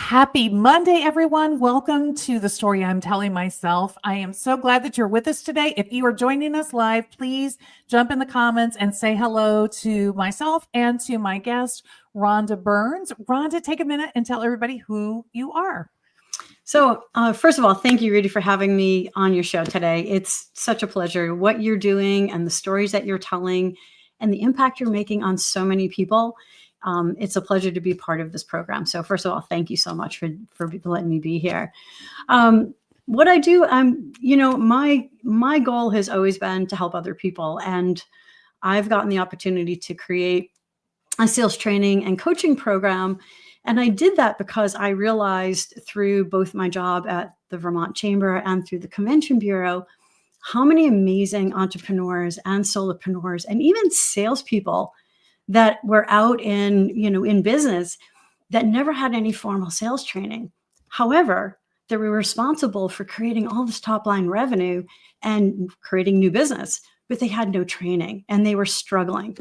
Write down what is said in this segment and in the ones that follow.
Happy Monday, everyone. Welcome to the story I'm telling myself. I am so glad that you're with us today. If you are joining us live, please jump in the comments and say hello to myself and to my guest, Rhonda Burns. Rhonda, take a minute and tell everybody who you are. So first of all, thank you, Rudy, for having me on your show today. It's such a pleasure. What you're doing and the stories that you're telling and the impact you're making on so many people. It's a pleasure to be part of this program. So first of all, thank you so much for letting me be here. What I do, my goal has always been to help other people. And I've gotten the opportunity to create a sales training and coaching program. And I did that because I realized through both my job at the Vermont Chamber and through the Convention Bureau, how many amazing entrepreneurs and solopreneurs and even salespeople that were out in business that never had any formal sales training. However, they were responsible for creating all this top line revenue and creating new business, but they had no training and they were struggling.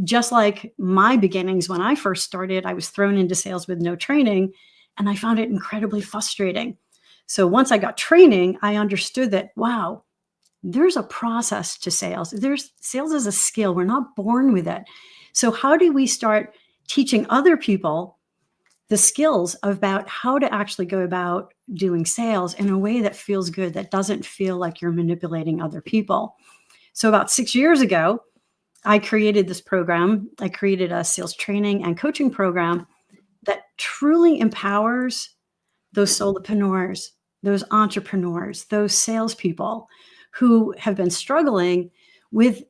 Just like my beginnings when I first started, I was thrown into sales with no training, and I found it incredibly frustrating. So once I got training, I understood that, wow, there's a process to sales. Sales is a skill. We're not born with it. So how do we start teaching other people the skills about how to actually go about doing sales in a way that feels good, that doesn't feel like you're manipulating other people? So about 6 years ago, I created this program. I created a sales training and coaching program that truly empowers those solopreneurs, those entrepreneurs, those salespeople who have been struggling with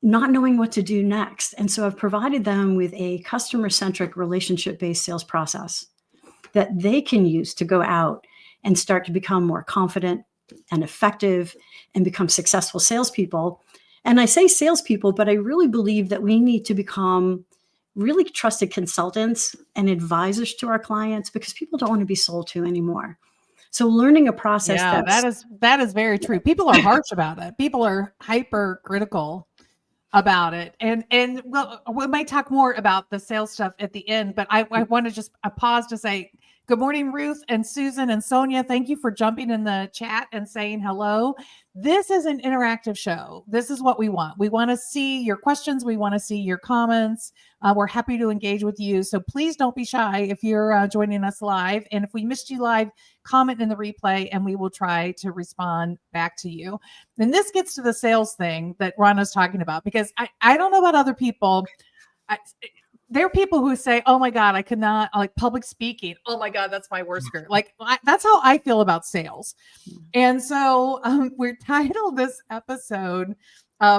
not knowing what to do next. And so I've provided them with a customer-centric, relationship-based sales process that they can use to go out and start to become more confident and effective and become successful salespeople. And I say salespeople, but I really believe that we need to become really trusted consultants and advisors to our clients because people don't want to be sold to anymore. So learning a process that is very true. People are harsh about it. People are hypercritical about it. And well, we might talk more about the sales stuff at the end, but I want to just pause to say good morning, Ruth and Susan and Sonia. Thank you for jumping in the chat and saying hello. This is an interactive show. This is what we want. We want to see your questions. We want to see your comments. We're happy to engage with you. So please don't be shy if you're joining us live. And if we missed you live, comment in the replay and we will try to respond back to you. And this gets to the sales thing that Rhonda's talking about, because I don't know about other people. There are people who say, oh my God, I could not, like public speaking. Oh my God, that's my worst fear. Like that's how I feel about sales. And so we're titled this episode.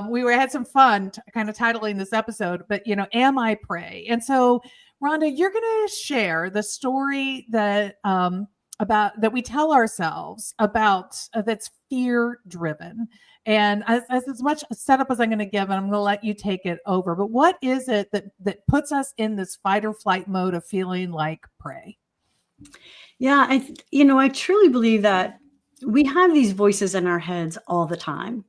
We had some fun kind of titling this episode, but am I prey? And so Rhonda, you're going to share the story that about that we tell ourselves about that's fear driven. And as much setup as I'm going to give, and I'm going to let you take it over. But what is it that puts us in this fight or flight mode of feeling like prey? Yeah, I truly believe that we have these voices in our heads all the time.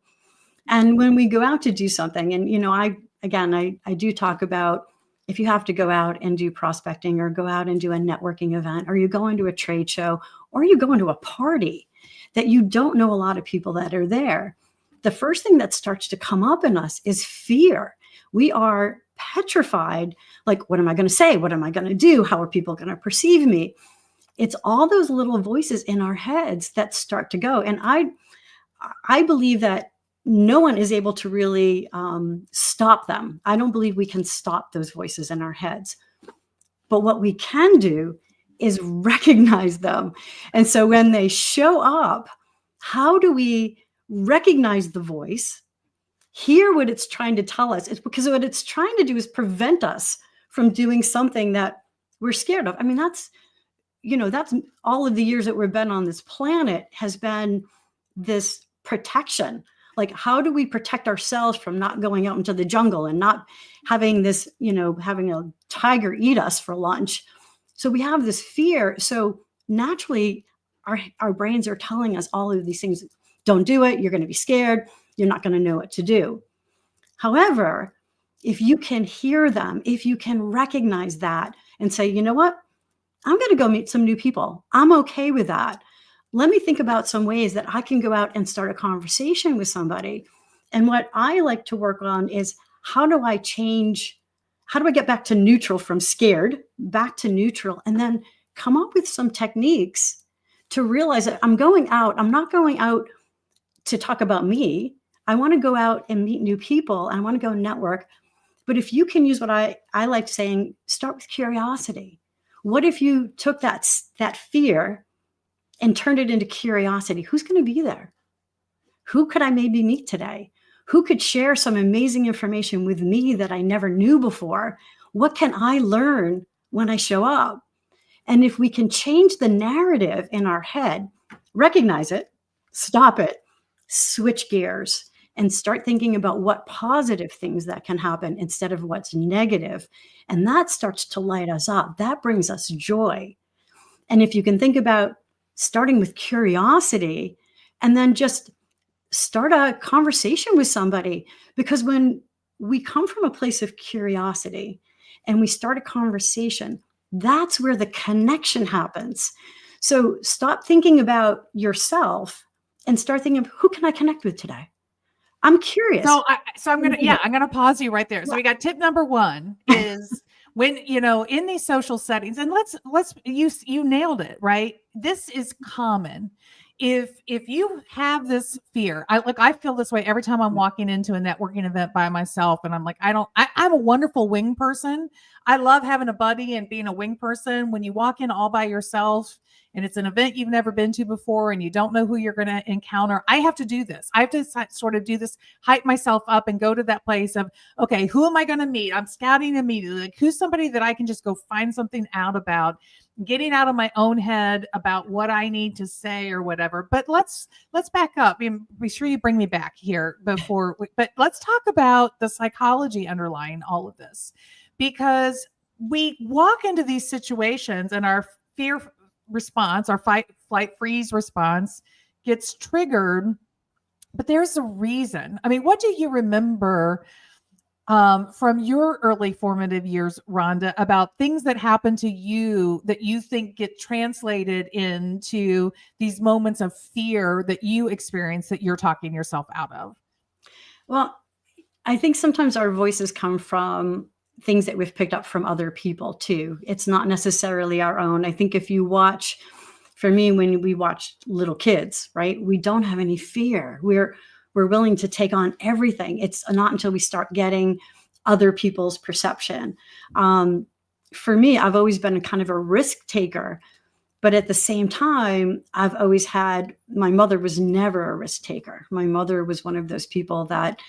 And when we go out to do something, and I do talk about if you have to go out and do prospecting or go out and do a networking event, or you go into a trade show, or you go into a party that you don't know a lot of people that are there. The first thing that starts to come up in us is fear. We are petrified. Like, what am I going to say? What am I going to do? How are people going to perceive me? It's all those little voices in our heads that start to go. And I believe that no one is able to really stop them. I don't believe we can stop those voices in our heads. But what we can do is recognize them. And so when they show up, how do we recognize the voice, hear what it's trying to tell us? It's because what it's trying to do is prevent us from doing something that we're scared of. I mean, that's all of the years that we've been on this planet has been this protection. Like, how do we protect ourselves from not going out into the jungle and not having this, having a tiger eat us for lunch? So we have this fear. So naturally, our brains are telling us all of these things. Don't do it. You're going to be scared. You're not going to know what to do. However, if you can hear them, if you can recognize that and say, you know what? I'm going to go meet some new people. I'm okay with that. Let me think about some ways that I can go out and start a conversation with somebody. And what I like to work on is, how do I change? How do I get back to neutral from scared, back to neutral, and then come up with some techniques to realize that I'm going out. I'm not going out to talk about me. I want to go out and meet new people. I want to go network. But if you can use what I like saying, start with curiosity. What if you took that fear and turned it into curiosity? Who's going to be there? Who could I maybe meet today? Who could share some amazing information with me that I never knew before? What can I learn when I show up? And if we can change the narrative in our head, recognize it, stop it, switch gears, and start thinking about what positive things that can happen instead of what's negative. And that starts to light us up. That brings us joy. And if you can think about starting with curiosity and then just start a conversation with somebody, because when we come from a place of curiosity and we start a conversation, that's where the connection happens. So stop thinking about yourself and start thinking of, who can I connect with today? I'm curious. So I'm gonna pause you right there. So we got tip number one is when, in these social settings, and you nailed it, right? This is common. If you have this fear, I feel this way every time I'm walking into a networking event by myself, and I'm like, I'm a wonderful wing person. I love having a buddy and being a wing person. When you walk in all by yourself and it's an event you've never been to before and you don't know who you're going to encounter, I have to do this. I have to sort of do this, hype myself up and go to that place of, okay, who am I going to meet? I'm scouting immediately. Like, who's somebody that I can just go find something out about, getting out of my own head about what I need to say or whatever. But let's back up. Be sure you bring me back here but let's talk about the psychology underlying all of this, because we walk into these situations and our fear response, our fight, flight, freeze response gets triggered, but there's a reason. I mean, what do you remember from your early formative years, Rhonda, about things that happened to you that you think get translated into these moments of fear that you experience that you're talking yourself out of? Well, I think sometimes our voices come from things that we've picked up from other people too. It's not necessarily our own. I think if you watch, for me, when we watch little kids, right, we don't have any fear. We're willing to take on everything. It's not until we start getting other people's perception. For me, I've always been kind of a risk taker, but at the same time, I've always had, my mother was never a risk taker. My mother was one of those people that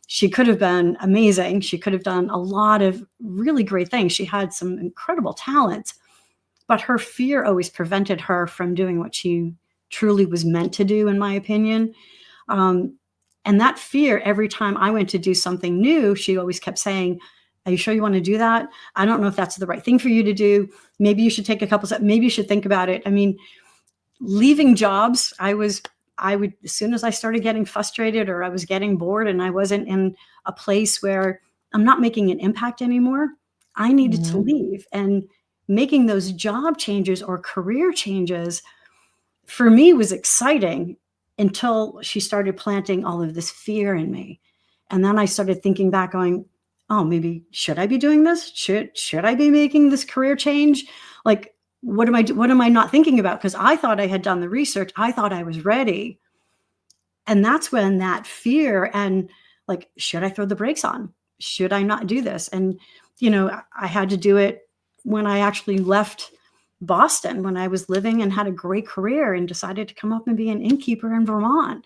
she could have been amazing. She could have done a lot of really great things. She had some incredible talents, but her fear always prevented her from doing what she truly was meant to do, in my opinion. And that fear, every time I went to do something new, she always kept saying, are you sure you want to do that? I don't know if that's the right thing for you to do. Maybe you should take a couple steps. Maybe you should think about it. I mean, leaving jobs, I would, as soon as I started getting frustrated or I was getting bored and I wasn't in a place where I'm not making an impact anymore, I needed to leave. And making those job changes or career changes for me was exciting until she started planting all of this fear in me. And then I started thinking back going, oh, maybe should I be doing this? Should I be making this career change? Like, what am I not thinking about? Because I thought I had done the research. I thought I was ready. And that's when that fear and like, should I throw the brakes on? Should I not do this? And, I had to do it when I actually left Boston, when I was living and had a great career and decided to come up and be an innkeeper in Vermont.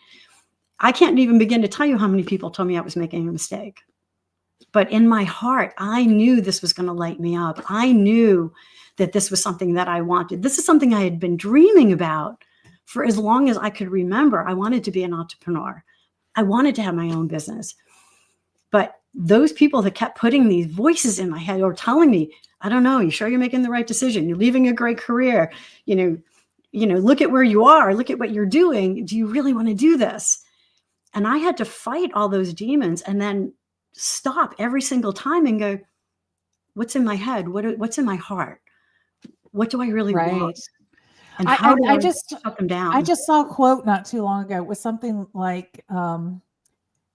I can't even begin to tell you how many people told me I was making a mistake. But in my heart, I knew this was going to light me up. I knew that this was something that I wanted. This is something I had been dreaming about for as long as I could remember. I wanted to be an entrepreneur. I wanted to have my own business. But those people that kept putting these voices in my head or telling me, I don't know, you sure you're making the right decision? You're leaving a great career. Look at where you are. Look at what you're doing. Do you really want to do this? And I had to fight all those demons and then stop every single time and go, what's in my head? What's in my heart? What do I really want? Right. And how do I I just shut them I down? just saw a quote not too long ago. It was something like,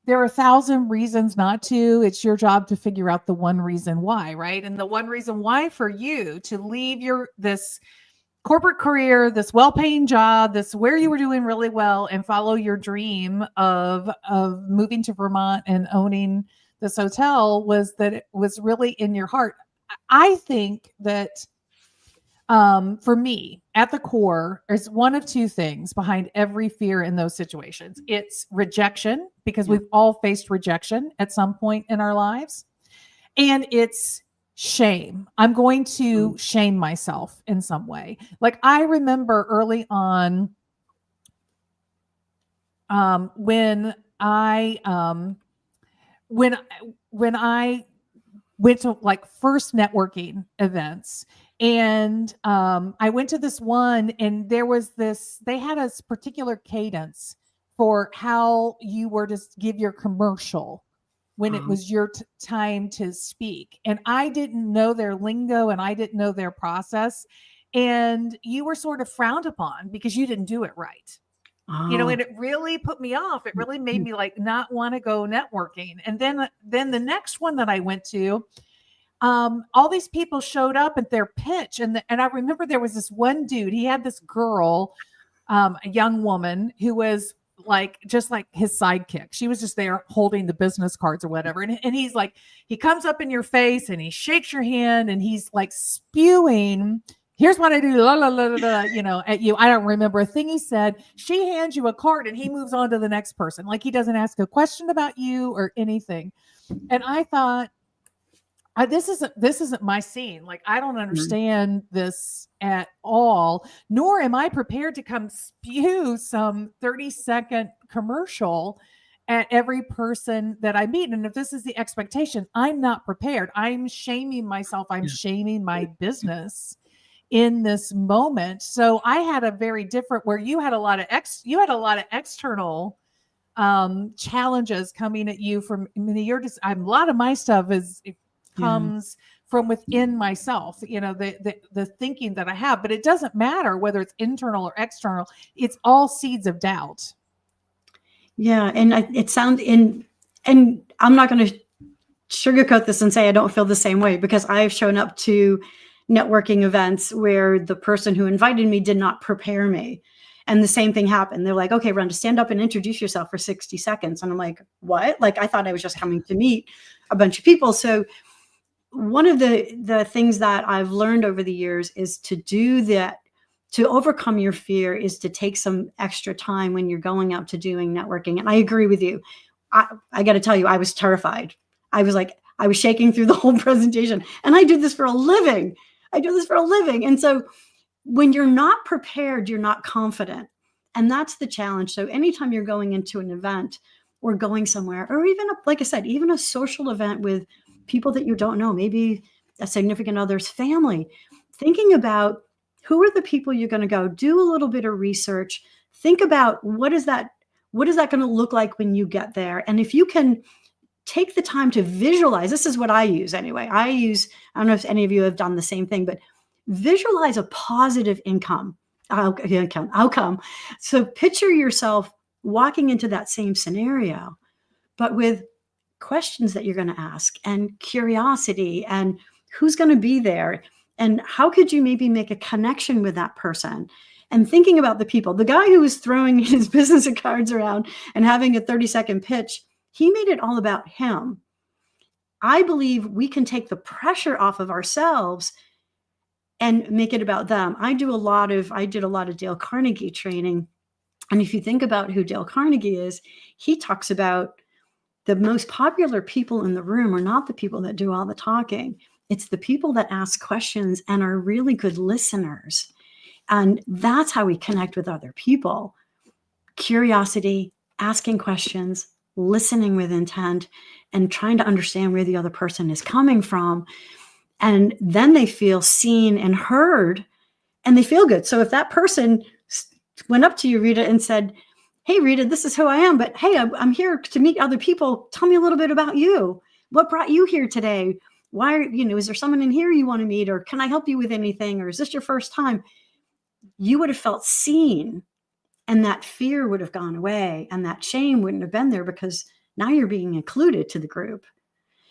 there are 1,000 reasons not to. It's your job to figure out the one reason why, right? And the one reason why for you to leave this corporate career, this well-paying job, this where you were doing really well, and follow your dream of moving to Vermont and owning this hotel was that it was really in your heart. I think that for me, at the core, there's one of two things behind every fear in those situations. It's rejection, because Yeah. we've all faced rejection at some point in our lives, and it's shame. I'm going to shame myself in some way. Like, I remember early on, when when when I went to like first networking events, and I went to this one, and they had a particular cadence for how you were to give your commercial when it was your time to speak, and I didn't know their lingo and I didn't know their process, and you were sort of frowned upon because you didn't do it right. Oh, And it really put me off. It really made me like not want to go networking. And then the next one that I went to, all these people showed up at their pitch, and I remember there was this one dude. He had this girl, a young woman who was like just like his sidekick. She was just there holding the business cards or whatever. And he's like, he comes up in your face and he shakes your hand and he's like spewing. Here's what I do, la, la, la, la, la, at you. I don't remember a thing he said. She hands you a card and he moves on to the next person. Like, he doesn't ask a question about you or anything. And I thought, this isn't my scene. Like, I don't understand this at all, nor am I prepared to come spew some 30-second commercial at every person that I meet. And if this is the expectation, I'm not prepared. I'm shaming myself. I'm shaming my business in this moment. So I had a very different, where you had a lot of external challenges coming at you from, I mean, a lot of my stuff comes from within myself, the thinking that I have, but it doesn't matter whether it's internal or external. It's all seeds of doubt. Yeah. And it sounds and I'm not going to sugarcoat this and say I don't feel the same way, because I've shown up to networking events where the person who invited me did not prepare me. And the same thing happened. They're like, okay, Rhonda, stand up and introduce yourself for 60 seconds. And I'm like, what? Like, I thought I was just coming to meet a bunch of people. So one of the things that I've learned over the years is to do that, to overcome your fear, is to take some extra time when you're going out to doing networking. And I agree with you. I got to tell you, I was terrified. I was shaking through the whole presentation, and I do this for a living. And so when you're not prepared, you're not confident. And that's the challenge. So anytime you're going into an event or going somewhere, or even, like I said, even a social event with people that you don't know, maybe a significant other's family, thinking about who are the people you're going to go, do a little bit of research, think about what is that going to look like when you get there. And if you can take the time to visualize, this is what I use anyway. I don't know if any of you have done the same thing, but visualize a positive outcome. So picture yourself walking into that same scenario, but with questions that you're going to ask, and curiosity, and who's going to be there, and how could you maybe make a connection with that person, and thinking about the people. The guy who was throwing his business cards around and having a 30-second pitch, he made it all about him. I believe we can take the pressure off of ourselves and make it about them. I did a lot of Dale Carnegie training. And if you think about who Dale Carnegie is, he talks about the most popular people in the room are not the people that do all the talking. It's the people that ask questions and are really good listeners. And that's how we connect with other people. Curiosity, asking questions, listening with intent, and trying to understand where the other person is coming from. And then they feel seen and heard, and they feel good. So if that person went up to you, Rita, and said, hey, Rita, this is who I am, but hey, I'm here to meet other people. Tell me a little bit about you. What brought you here today? Why are, is there someone in here you want to meet? Or can I help you with anything? Or is this your first time? You would have felt seen, and that fear would have gone away, and that shame wouldn't have been there, because now you're being included to the group.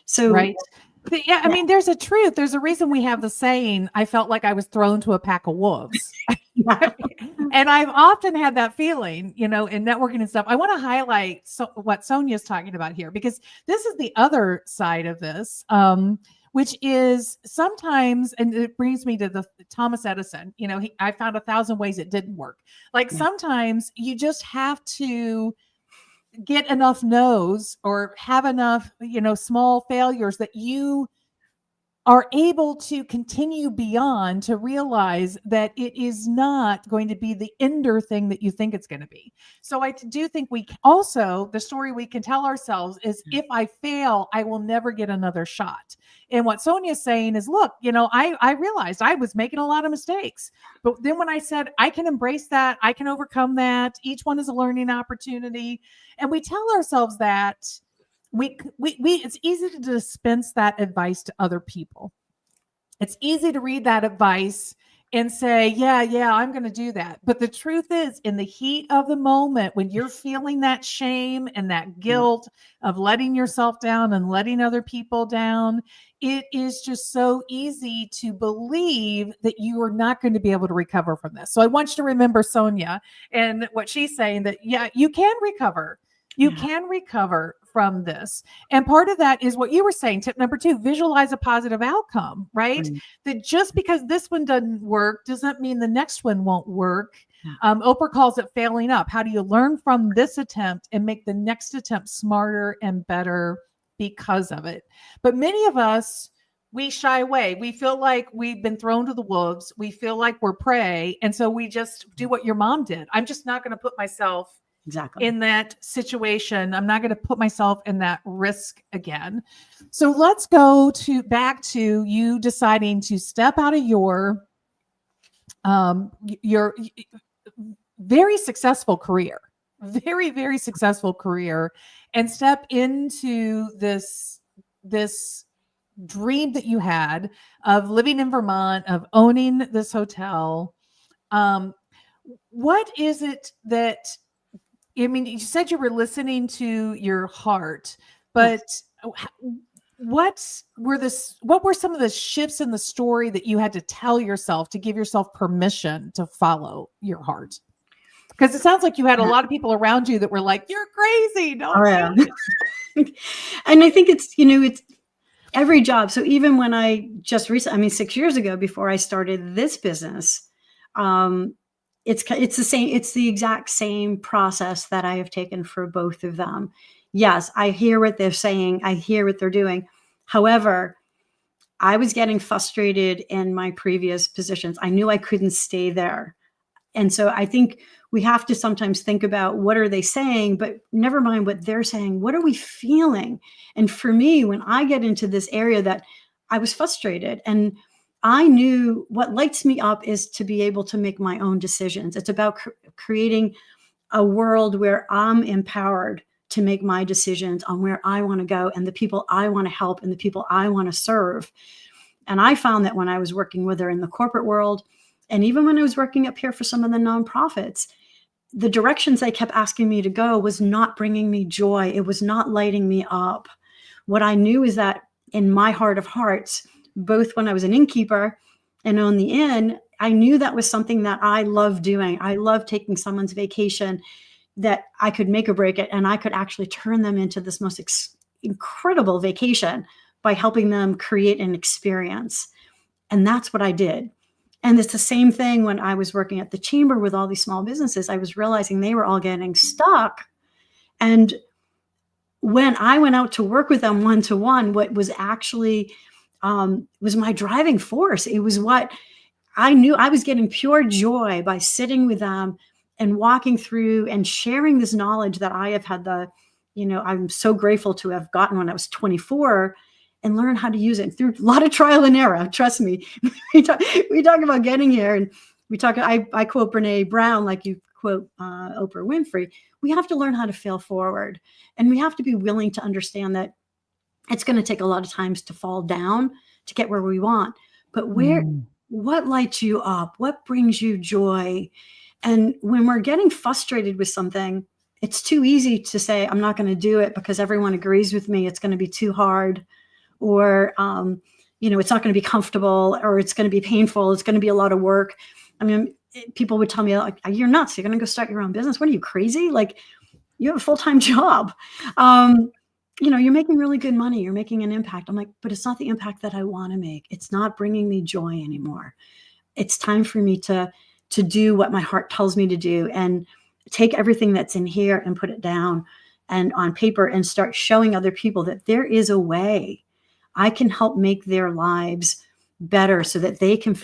So Right. But yeah, I mean, there's a truth. There's a reason we have the saying, I felt like I was thrown to a pack of wolves. yeah. And I've often had that feeling, in networking and stuff. I want to highlight what Sonia's talking about here, because this is the other side of this, which is sometimes, and it brings me to the Thomas Edison. I found 1,000 ways it didn't work. Like sometimes you just have to get enough no's or have enough, small failures that you are able to continue beyond, to realize that it is not going to be the ender thing that you think it's going to be. So I do think the story we can tell ourselves is, if I fail, I will never get another shot. And what Sonia's saying is, look, I realized I was making a lot of mistakes, but then when I said, I can embrace that, I can overcome that, each one is a learning opportunity. And we tell ourselves that, it's easy to dispense that advice to other people. It's easy to read that advice and say, yeah, I'm going to do that. But the truth is, in the heat of the moment, when you're feeling that shame and that guilt of letting yourself down and letting other people down, it is just so easy to believe that you are not going to be able to recover from this. So I want you to remember Sonia and what she's saying, that, yeah, you can recover. You can recover from this. And part of that is what you were saying. Tip number 2, visualize a positive outcome, right? That just because this one doesn't work doesn't mean the next one won't work. Oprah calls it failing up. How do you learn from this attempt and make the next attempt smarter and better because of it? But many of us, we shy away. We feel like we've been thrown to the wolves. We feel like we're prey. And so we just do what your mom did. I'm just not going to put myself in that situation. I'm not going to put myself in that risk again. So let's go back to you deciding to step out of your very successful career, very, very successful career, and step into this dream that you had of living in Vermont, of owning this hotel. What is it that, I mean, you said you were listening to your heart, but what were some of the shifts in the story that you had to tell yourself to give yourself permission to follow your heart? Because it sounds like you had a lot of people around you that were like, "You're crazy, don't do it." And I think it's every job. So even when I just recently, 6 years ago, before I started this business, it's the same. It's the exact same process that I have taken for both of them. Yes, I hear what they're saying. I hear what they're doing. However, I was getting frustrated in my previous positions. I knew I couldn't stay there. And so I think we have to sometimes think about, what are they saying, but never mind what they're saying. What are we feeling? And for me, when I get into this area, that I was frustrated, and I knew what lights me up is to be able to make my own decisions. It's about creating a world where I'm empowered to make my decisions on where I want to go, and the people I want to help, and the people I want to serve. And I found that when I was working with her in the corporate world, and even when I was working up here for some of the nonprofits, the directions they kept asking me to go was not bringing me joy. It was not lighting me up. What I knew is that in my heart of hearts, both when I was an innkeeper and on the inn, I knew that was something that I love doing. I love taking someone's vacation, that I could make or break it, and I could actually turn them into this most incredible vacation by helping them create an experience. And that's what I did. And it's the same thing when I was working at the chamber with all these small businesses. I was realizing they were all getting stuck. And when I went out to work with them one-to-one, what was actually was my driving force. It was what I knew. I was getting pure joy by sitting with them and walking through and sharing this knowledge that I have had I'm so grateful to have gotten when I was 24, and learn how to use it through a lot of trial and error. Trust me. we talk about getting here, and I quote Brene Brown, like you quote Oprah Winfrey. We have to learn how to fail forward, and we have to be willing to understand that It's going to take a lot of times to fall down to get where we want. But Mm. what lights you up? What brings you joy? And when we're getting frustrated with something, it's too easy to say, I'm not going to do it because everyone agrees with me. It's going to be too hard, or, it's not going to be comfortable, or it's going to be painful. It's going to be a lot of work. I mean, people would tell me, like, you're nuts. You're going to go start your own business. What are you, crazy? Like, you have a full-time job. You're making really good money. You're making an impact. I'm like, but it's not the impact that I want to make. It's not bringing me joy anymore. It's time for me to do what my heart tells me to do, and take everything that's in here and put it down and on paper, and start showing other people that there is a way I can help make their lives better, so that they can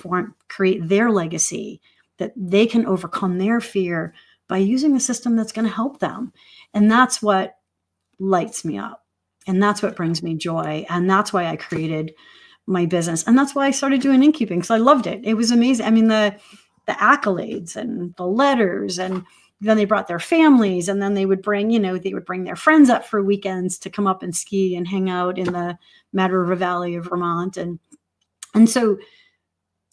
create their legacy, that they can overcome their fear by using a system that's going to help them. And that's what lights me up. And that's what brings me joy. And that's why I created my business. And that's why I started doing innkeeping, because I loved it. It was amazing. I mean, the accolades and the letters, and then they brought their families, and then they would bring their friends up for weekends to come up and ski and hang out in the Mad River Valley of Vermont. And so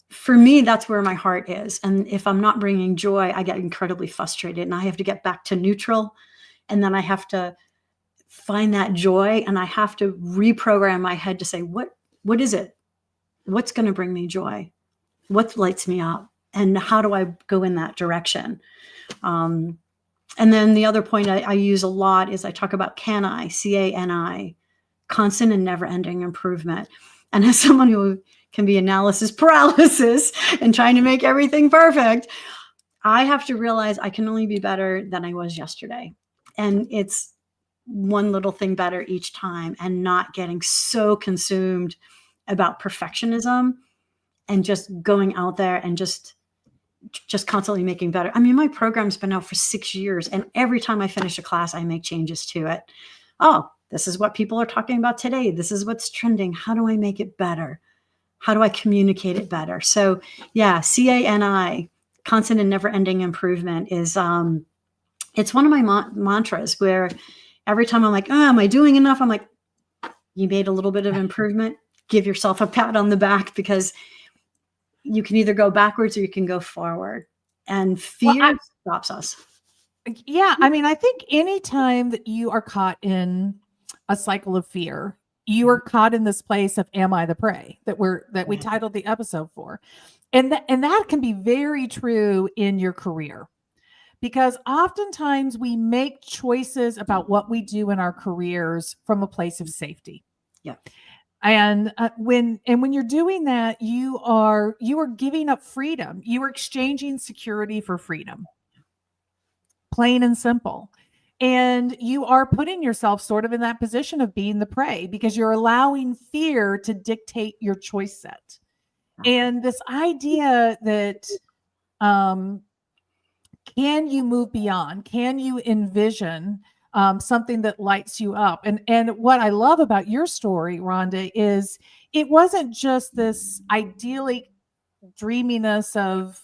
for me, that's where my heart is. And if I'm not bringing joy, I get incredibly frustrated, and I have to get back to neutral. And then I have to find that joy, and I have to reprogram my head to say, what is it? What's going to bring me joy? What lights me up? And how do I go in that direction? And then the other point I use a lot is I talk about CANI, constant and never ending improvement. And as someone who can be analysis paralysis and trying to make everything perfect, I have to realize I can only be better than I was yesterday. And it's one little thing better each time, and not getting so consumed about perfectionism and just going out there and just constantly making better. I mean, my program's been out for 6 years, and every time I finish a class, I make changes to it. Oh, this is what people are talking about today. This is what's trending. How do I make it better? How do I communicate it better? So yeah, CANI, constant and never ending improvement, is, it's one of my mantras, where every time I'm like, oh, am I doing enough? I'm like, you made a little bit of improvement. Give yourself a pat on the back, because you can either go backwards or you can go forward. And fear stops us. Yeah. I mean, I think anytime that you are caught in a cycle of fear, you are caught in this place of, am I the prey, that we titled the episode for. And that can be very true in your career, because oftentimes we make choices about what we do in our careers from a place of safety. Yeah. And when you're doing that, you are giving up freedom. You are exchanging security for freedom. Plain and simple. And you are putting yourself sort of in that position of being the prey, because you're allowing fear to dictate your choice set. And this idea that, can you move beyond? Can you envision something that lights you up? And what I love about your story, Rhonda, is it wasn't just this idyllic dreaminess of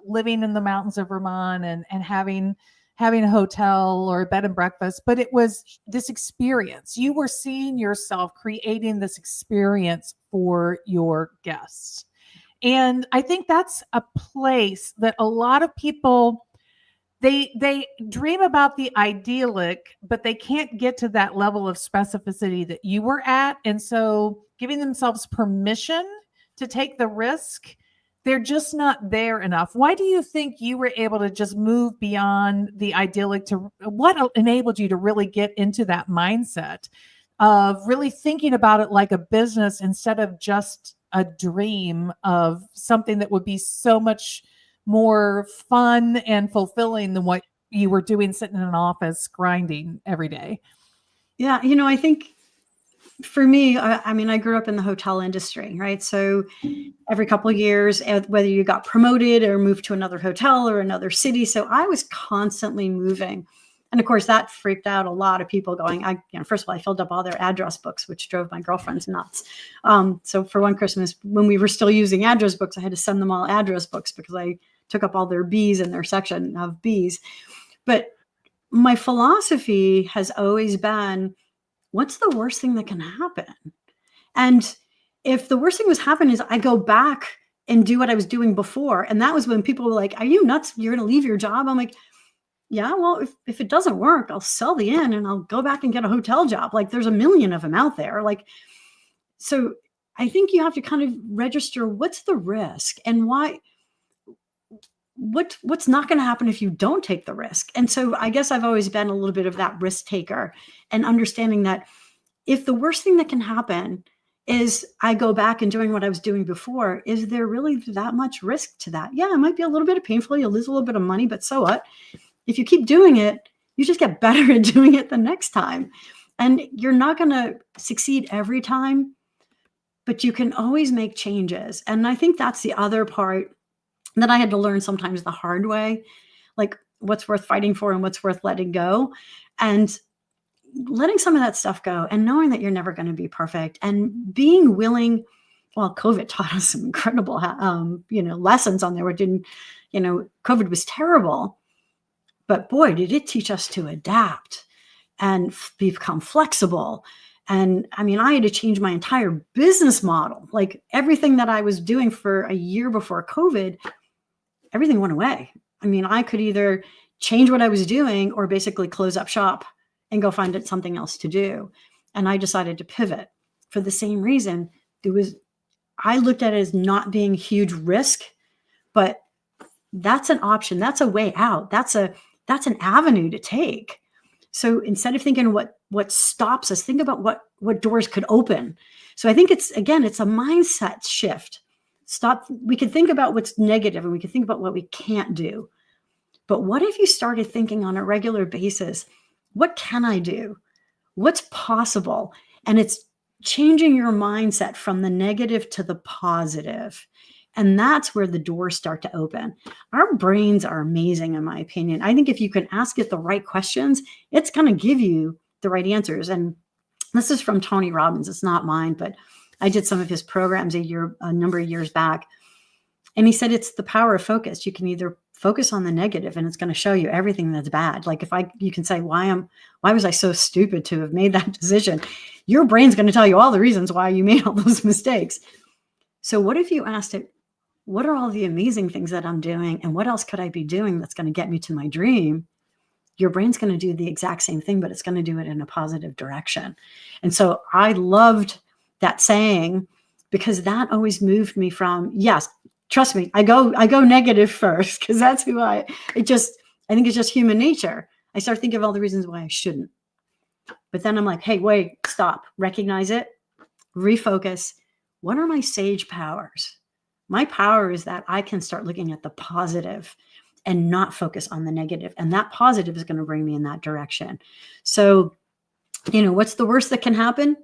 living in the mountains of Vermont and having a hotel or a bed and breakfast, but it was this experience. You were seeing yourself creating this experience for your guests. And I think that's a place that a lot of people, they dream about the idyllic, but they can't get to that level of specificity that you were at. And so giving themselves permission to take the risk, they're just not there enough. Why do you think you were able to just move beyond the idyllic to what enabled you to really get into that mindset of really thinking about it like a business instead of just a dream of something that would be so much more fun and fulfilling than what you were doing sitting in an office grinding every day? Yeah. I think for me, I mean, I grew up in the hotel industry, right? So every couple of years, whether you got promoted or moved to another hotel or another city. So I was constantly moving. And of course, that freaked out a lot of people going, first of all, I filled up all their address books, which drove my girlfriends nuts. So for one Christmas, when we were still using address books, I had to send them all address books because I took up all their B's in their section of B's. But my philosophy has always been, what's the worst thing that can happen? And if the worst thing was happening is I go back and do what I was doing before. And that was when people were like, are you nuts? You're going to leave your job? I'm like, yeah, well, if it doesn't work, I'll sell the inn and I'll go back and get a hotel job. Like there's a million of them out there. Like, so I think you have to kind of register what's the risk and why, what's not going to happen if you don't take the risk. And so I guess I've always been a little bit of that risk taker and understanding that if the worst thing that can happen is I go back and doing what I was doing before, is there really that much risk to that? Yeah, it might be a little bit painful. You'll lose a little bit of money, but so what? If you keep doing it, you just get better at doing it the next time. And you're not going to succeed every time, but you can always make changes. And I think that's the other part that I had to learn sometimes the hard way, like what's worth fighting for and what's worth letting go. And letting some of that stuff go and knowing that you're never going to be perfect and being willing. Well, COVID taught us some incredible, lessons on there. It didn't, COVID was terrible, but boy, did it teach us to adapt and become flexible. And I mean, I had to change my entire business model. Like everything that I was doing for a year before COVID, everything went away. I mean, I could either change what I was doing or basically close up shop and go find something else to do. And I decided to pivot for the same reason. I looked at it as not being huge risk, but that's an option. That's a way out. That's an avenue to take. So instead of thinking what stops us, think about what doors could open. So I think it's a mindset shift. We can think about what's negative and we can think about what we can't do. But what if you started thinking on a regular basis, what can I do? What's possible? And it's changing your mindset from the negative to the positive. And that's where the doors start to open. Our brains are amazing, in my opinion. I think if you can ask it the right questions, it's going to give you the right answers. And this is from Tony Robbins. It's not mine, but I did some of his programs a number of years back. And he said, it's the power of focus. You can either focus on the negative and it's going to show you everything that's bad. Like you can say, why was I so stupid to have made that decision? Your brain's going to tell you all the reasons why you made all those mistakes. So what if you asked it, what are all the amazing things that I'm doing? And what else could I be doing that's going to get me to my dream? Your brain's going to do the exact same thing, but it's going to do it in a positive direction. And so I loved that saying because that always moved me from, yes, trust me, I go negative first because that's who I think it's just human nature. I start thinking of all the reasons why I shouldn't. But then I'm like, hey, wait, stop, recognize it, refocus. What are my sage powers? My power is that I can start looking at the positive and not focus on the negative. And that positive is going to bring me in that direction. So, what's the worst that can happen?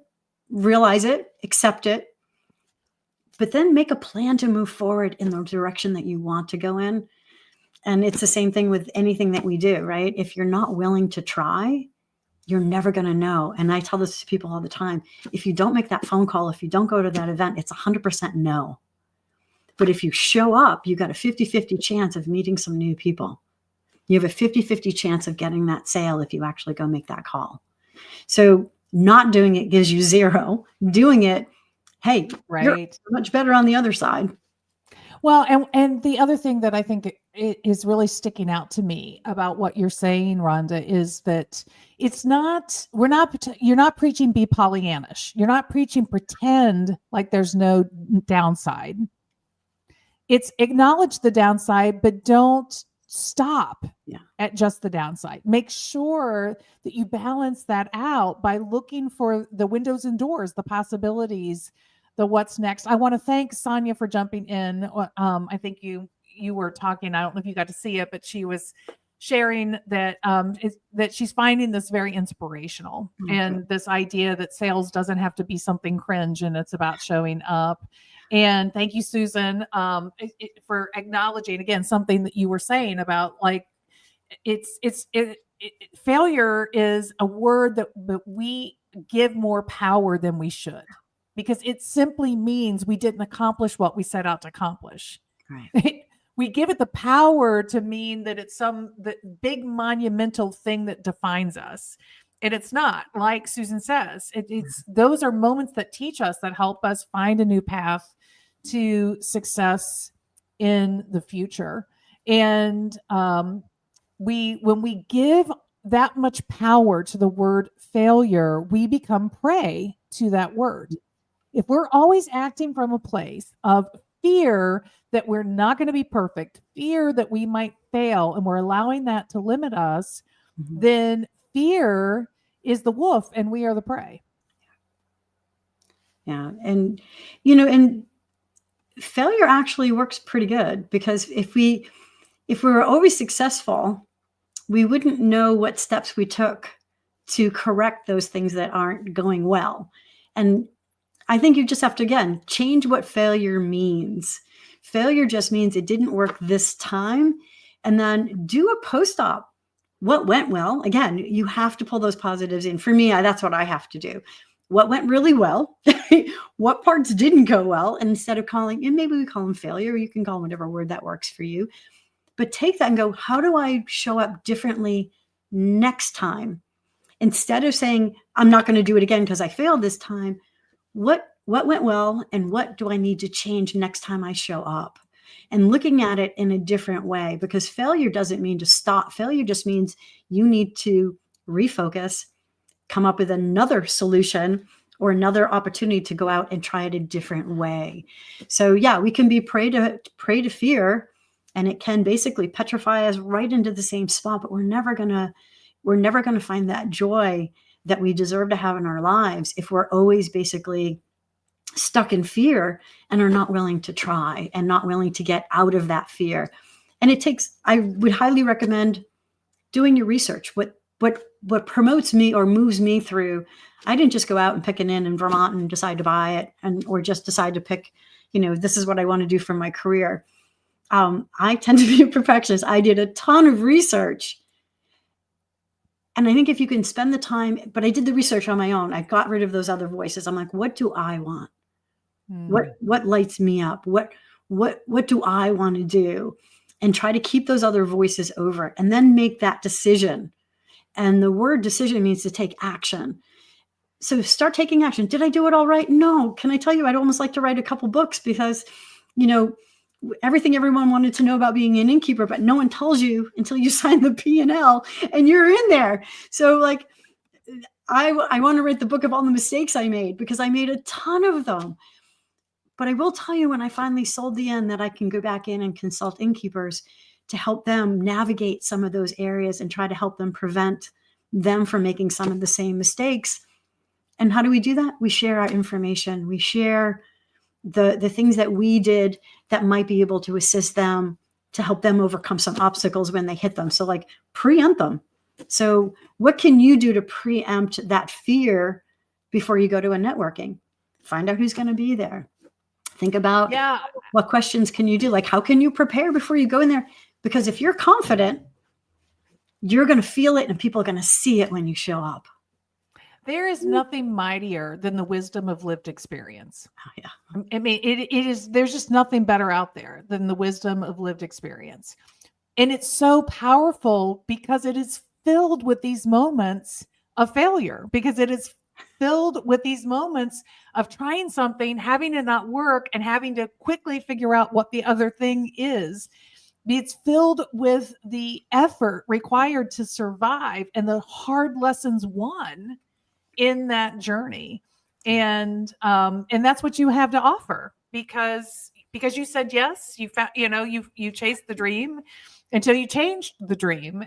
Realize it, accept it, but then make a plan to move forward in the direction that you want to go in. And it's the same thing with anything that we do, right? If you're not willing to try, you're never going to know. And I tell this to people all the time. If you don't make that phone call, if you don't go to that event, it's 100% no. But if you show up, you got a 50-50 chance of meeting some new people. You have a 50-50 chance of getting that sale if you actually go make that call. So not doing it gives you 0. Doing it, hey, right, you're much better on the other side. Well, and the other thing that I think is really sticking out to me about what you're saying, Rhonda, is that you're not preaching be Pollyannish. You're not preaching pretend like there's no downside. It's acknowledge the downside, but don't stop at just the downside. Make sure that you balance that out by looking for the windows and doors, the possibilities, the what's next. I want to thank Sonia for jumping in. I think you were talking, I don't know if you got to see it, but she was sharing that that she's finding this very inspirational. Mm-hmm. And this idea that sales doesn't have to be something cringe and it's about showing up. And thank you, Susan, for acknowledging again something that you were saying about like failure is a word that we give more power than we should, because it simply means we didn't accomplish what we set out to accomplish. Right. We give it the power to mean that it's the big monumental thing that defines us. And it's not, like Susan says, it's those are moments that teach us, that help us find a new path to success in the future. And when we give that much power to the word failure, we become prey to that word. If we're always acting from a place of fear that we're not going to be perfect, fear that we might fail, and we're allowing that to limit us, then fear is the wolf and we are the prey. Yeah. And, you know, and failure actually works pretty good, because if we were always successful, we wouldn't know what steps we took to correct those things that aren't going well. And I think you just have to, again, change what failure means. Failure just means it didn't work this time. And then do a post-op. What went well? Again, you have to pull those positives in. For me, that's what I have to do. What went really well? What parts didn't go well? And instead of calling, and maybe we call them failure, you can call them whatever word that works for you. But take that and go, how do I show up differently next time? Instead of saying, I'm not going to do it again because I failed this time, what went well and what do I need to change next time I show up? And looking at it in a different way, because failure doesn't mean to stop. Failure just means you need to refocus, come up with another solution or another opportunity to go out and try it a different way. So yeah, we can be prey to fear, and it can basically petrify us right into the same spot, but we're never gonna find that joy that we deserve to have in our lives if we're always basically stuck in fear and are not willing to try and not willing to get out of that fear. And I would highly recommend doing your research. What promotes me or moves me through, I didn't just go out and pick an inn in Vermont and decide to buy it, or just decide to pick, this is what I want to do for my career. I tend to be a perfectionist. I did a ton of research. And I think if you can spend the time, but I did the research on my own. I got rid of those other voices. I'm like, what do I want? What lights me up? What do I want to do? And try to keep those other voices over, and then make that decision. And the word decision means to take action. So start taking action. Did I do it all right? No. Can I tell you, I'd almost like to write a couple books, because, everything everyone wanted to know about being an innkeeper, but no one tells you until you sign the P&L and you're in there. So like, I want to write the book of all the mistakes I made, because I made a ton of them. But I will tell you, when I finally sold the inn, that I can go back in and consult innkeepers to help them navigate some of those areas and try to help them prevent them from making some of the same mistakes. And how do we do that? We share our information. We share the things that we did that might be able to assist them, to help them overcome some obstacles when they hit them. So like, preempt them. So what can you do to preempt that fear before you go to a networking? Find out who's going to be there. Think about what questions can you do? Like, how can you prepare before you go in there? Because if you're confident, you're going to feel it, and people are going to see it when you show up. There is nothing mightier than the wisdom of lived experience. Oh, yeah. I mean, it is, there's just nothing better out there than the wisdom of lived experience. And it's so powerful because it is filled with these moments of failure, because it is filled with these moments of trying something, having it not work, and having to quickly figure out what the other thing is. It's filled with the effort required to survive and the hard lessons won in that journey. And that's what you have to offer, because you said yes, you found, you chased the dream until you changed the dream.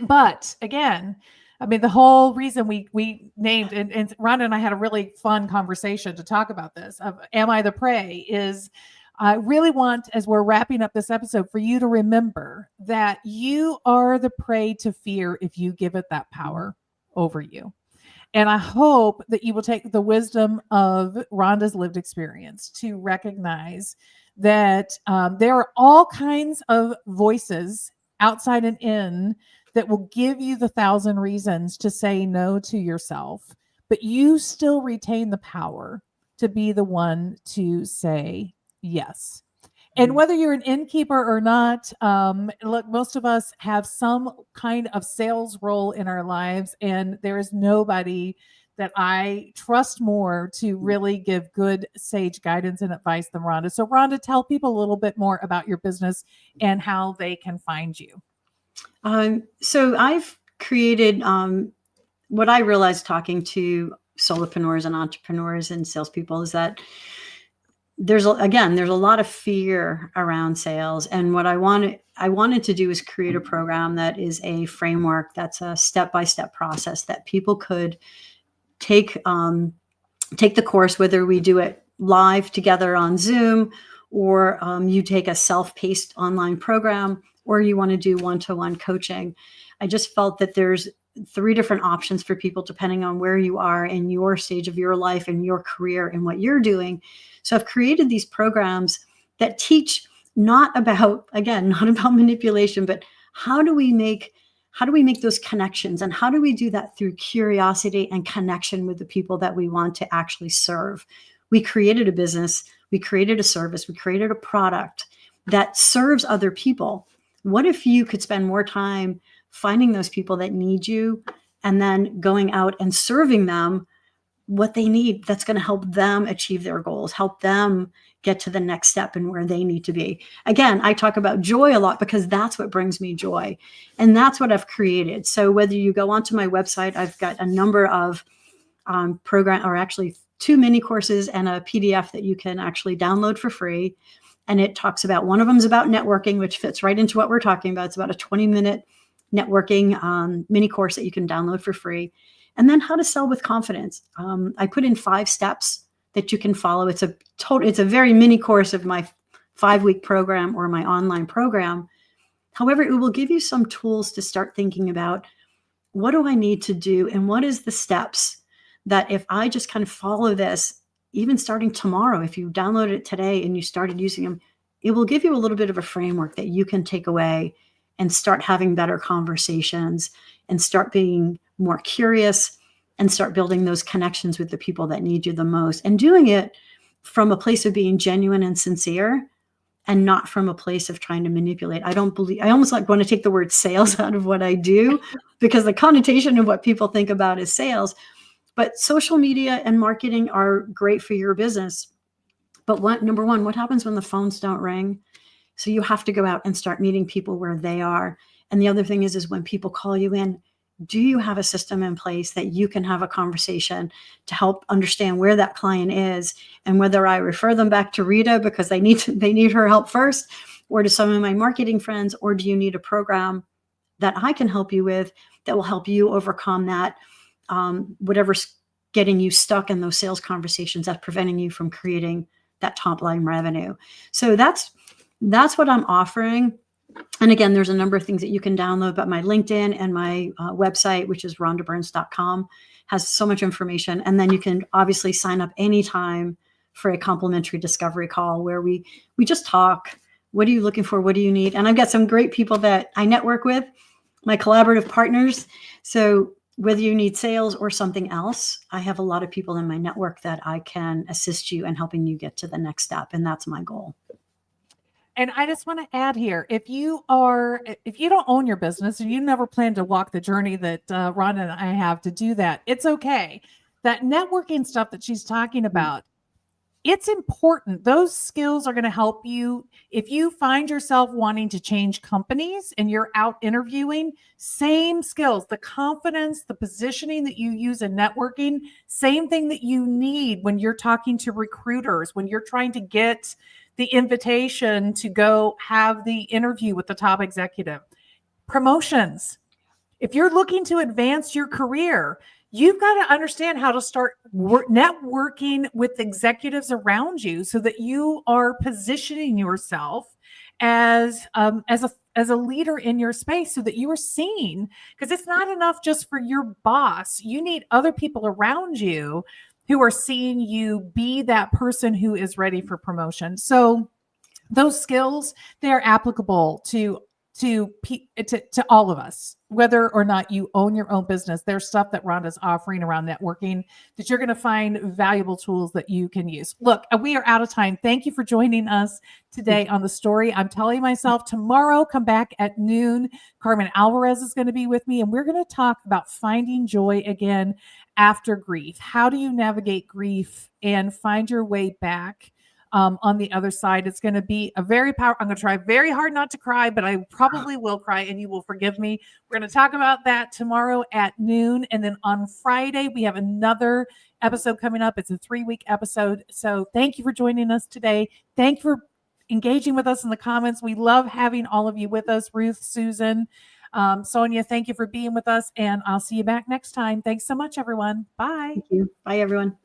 But again, I mean, the whole reason we named, and Rhonda and I had a really fun conversation to talk about this of Am I the Prey, is I really want, as we're wrapping up this episode, for you to remember that you are the prey to fear if you give it that power over you. And I hope that you will take the wisdom of Rhonda's lived experience to recognize that there are all kinds of voices outside and in that will give you the 1,000 reasons to say no to yourself, but you still retain the power to be the one to say yes. And whether you're an innkeeper or not, look, most of us have some kind of sales role in our lives, and there is nobody that I trust more to really give good sage guidance and advice than Rhonda. So, Rhonda, tell people a little bit more about your business and how they can find you. So I've created what I realized talking to solopreneurs and entrepreneurs and salespeople is that there's a lot of fear around sales. And what I wanted to do is create a program that is a framework, that's a step-by-step process that people could take the course, whether we do it live together on Zoom, or you take a self-paced online program, or you want to do one-to-one coaching. I just felt that there's 3 different options for people depending on where you are in your stage of your life and your career and what you're doing. So I've created these programs that teach not about manipulation, but how do we make those connections, and how do we do that through curiosity and connection with the people that we want to actually serve. We created a business, we created a service, we created a product that serves other people. What if you could spend more time finding those people that need you and then going out and serving them what they need that's going to help them achieve their goals, help them get to the next step and where they need to be. Again, I talk about joy a lot because that's what brings me joy. And that's what I've created. So whether you go onto my website, I've got a number of actually 2 mini courses and a PDF that you can actually download for free. And it talks about, one of them is about networking, which fits right into what we're talking about. It's about a 20-minute networking mini course that you can download for free. And then how to sell with confidence. I put in 5 steps that you can follow. It's a very mini course of my 5-week program or my online program. However, it will give you some tools to start thinking about, what do I need to do? And what is the steps that if I just kind of follow this, even starting tomorrow, if you download it today and you started using them, it will give you a little bit of a framework that you can take away and start having better conversations and start being more curious and start building those connections with the people that need you the most, and doing it from a place of being genuine and sincere and not from a place of trying to manipulate. I almost want to take the word sales out of what I do, because the connotation of what people think about is sales. But social media and marketing are great for your business. But number one, what happens when the phones don't ring? So you have to go out and start meeting people where they are. And the other thing is when people call you in, do you have a system in place that you can have a conversation to help understand where that client is, and whether I refer them back to Rita because they need her help first, or to some of my marketing friends, or do you need a program that I can help you with that will help you overcome that, whatever's getting you stuck in those sales conversations that's preventing you from creating that top line revenue. So that's what I'm offering. And again, there's a number of things that you can download, but my LinkedIn and my website, which is rhondaburns.com, has so much information. And then you can obviously sign up anytime for a complimentary discovery call where we just talk. What are you looking for? What do you need? And I've got some great people that I network with, my collaborative partners. So whether you need sales or something else, I have a lot of people in my network that I can assist you in helping you get to the next step. And that's my goal. And I just want to add here, if you don't own your business and you never plan to walk the journey that Rhonda and I have to do that, it's okay. That networking stuff that she's talking about, it's important. Those skills are going to help you. If you find yourself wanting to change companies and you're out interviewing, same skills, the confidence, the positioning that you use in networking, same thing that you need when you're talking to recruiters, when you're trying to get the invitation to go have the interview with the top executive. Promotions. If you're looking to advance your career, you've got to understand how to start networking with executives around you so that you are positioning yourself as a leader in your space, so that you are seen. Because it's not enough just for your boss. You need other people around you who are seeing you be that person who is ready for promotion. So those skills, they are applicable to to all of us, whether or not you own your own business. There's stuff that Rhonda's offering around networking that you're going to find valuable tools that you can use. Look, we are out of time. Thank you for joining us today on The Story. I'm telling myself tomorrow, come back at noon. Carmen Alvarez is going to be with me, and we're going to talk about finding joy again after grief. How do you navigate grief and find your way back? On the other side, it's going to be a very powerful. I'm going to try very hard not to cry, but I probably will cry, and you will forgive me. We're going to talk about that tomorrow at noon. And then on Friday, we have another episode coming up. It's a 3-week episode. So thank you for joining us today. Thank you for engaging with us in the comments. We love having all of you with us. Ruth, Susan, Sonia, thank you for being with us. And I'll see you back next time. Thanks so much, everyone. Bye. Thank you. Bye, everyone.